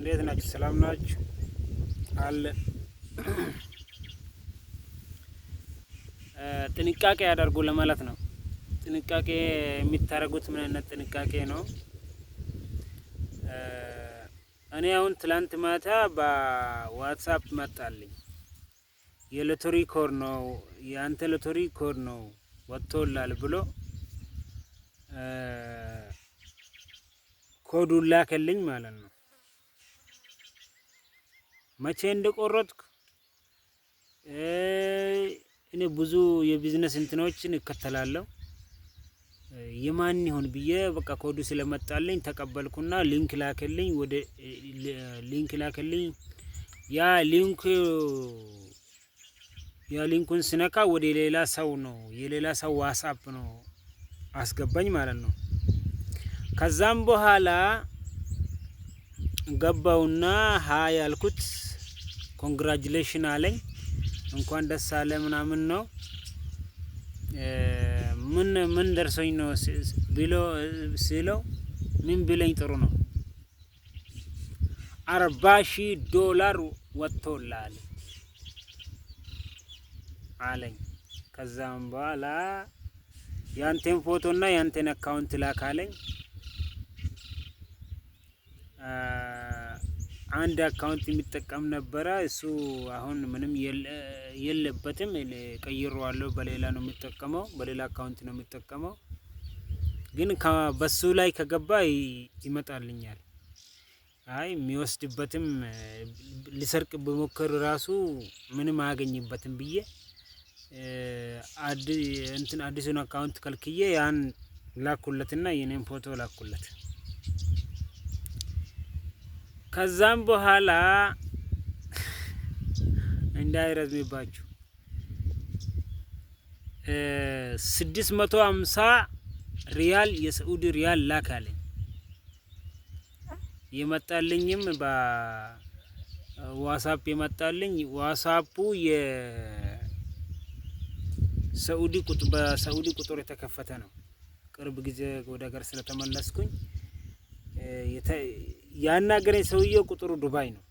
እንዴት ናችሁ? ሰላም ናችሁ? አለ ጥንቃቄ ያደርጉ ለማለት ነው። ጥንቃቄ የሚታረጉት ምን አይነት ጥንቃቄ ነው? እኔ አሁን ትላንት ማታ በዋትስአፕ መጣልኝ። የሎተሪ ኮድ ነው የአንተ ሎተሪ ኮድ ነው ወጥቶላል ብሎ ኮዱን ላከልኝ ማለት ነው። መቼ እንደቆረጥኩ እኔ ብዙ የቢዝነስ እንትኖችን እከተላለሁ። የማን ይሁን ብዬ በቃ ኮዱ ስለመጣልኝ ተቀበልኩና ሊንክ ላከልኝ። ወደ ሊንክ ላከልኝ። ያ ሊንኩን ስነካ ወደ ሌላ ሰው ነው የሌላ ሰው ዋትስአፕ ነው አስገባኝ ማለት ነው። ከዛም በኋላ ገባውና ሃይ ያልኩት ኮንግራጁሌሽን አለኝ። እንኳን ደስ አለ ምናምን ነው። ምን ደርሶኝ ነው ሲለው ምን ቢለኝ ጥሩ ነው $40,000 ወጥቶላል አለኝ። ከዛም በኋላ ያንተን ፎቶና ያንተን አካውንት ላካለኝ። አንድ አካውንት የሚጠቀም ነበረ እሱ አሁን ምንም የለበትም። ቀይሬዋለሁ። በሌላ ነው የሚጠቀመው፣ በሌላ አካውንት ነው የሚጠቀመው። ግን በሱ ላይ ከገባ ይመጣልኛል። አይ የሚወስድበትም ሊሰርቅ በሞከር ራሱ ምንም አያገኝበትም ብዬ አዲሱን አካውንት ከልክዬ ያን ላኩለትና የኔን ፎቶ ላኩለት። ከዛም በኋላ እንዳይረዝምባችሁ 650 ሪያል የሳዑዲ ሪያል ላካለኝ። የመጣልኝም በዋትስአፕ የመጣልኝ ዋትስአፑ በሳዑዲ ቁጥር የተከፈተ ነው። ቅርብ ጊዜ ወደ ሀገር ስለተመለስኩኝ ያናገረኝ ሰውዬው ቁጥሩ ዱባይ ነው።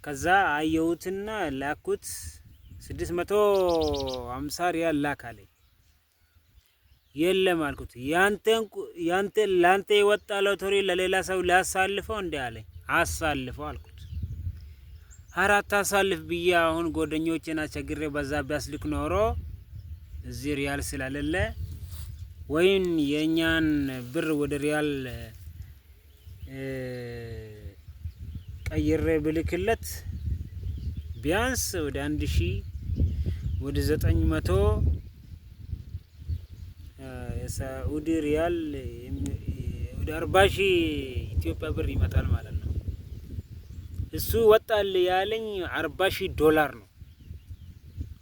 ከዛ አየሁትና ላኩት። 650 ሪያል ላካለኝ። የለም አልኩት። ላንተ የወጣ ሎተሪ ለሌላ ሰው ላሳልፈው እንዴ አለኝ። አሳልፈው አልኩት። አራት አሳልፍ ብዬ አሁን ጓደኞቼን አስቸግሬ በዛ ቢያስልክ ኖሮ እዚህ ሪያል ስላሌለ ወይን የኛን ብር ወደ ሪያል ቀይሬ ብልክለት ቢያንስ ወደ 1000 ወደ 900 የሳዑዲ ሪያል ወደ 40,000 ኢትዮጵያ ብር ይመጣል ማለት ነው። እሱ ወጣል ያለኝ $40,000 ነው።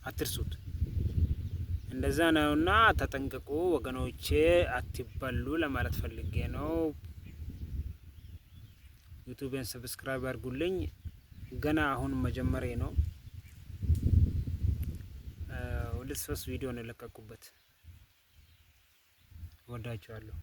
አትርሱት። እንደዛ ነውና ተጠንቀቁ ወገኖቼ፣ አትበሉ ለማለት ፈልጌ ነው። ዩቲዩብን ሰብስክራይብ አድርጉልኝ። ገና አሁን መጀመሪያ ነው። 2-3 ቪዲዮ ነው የለቀቁበት። ወዳችኋለሁ።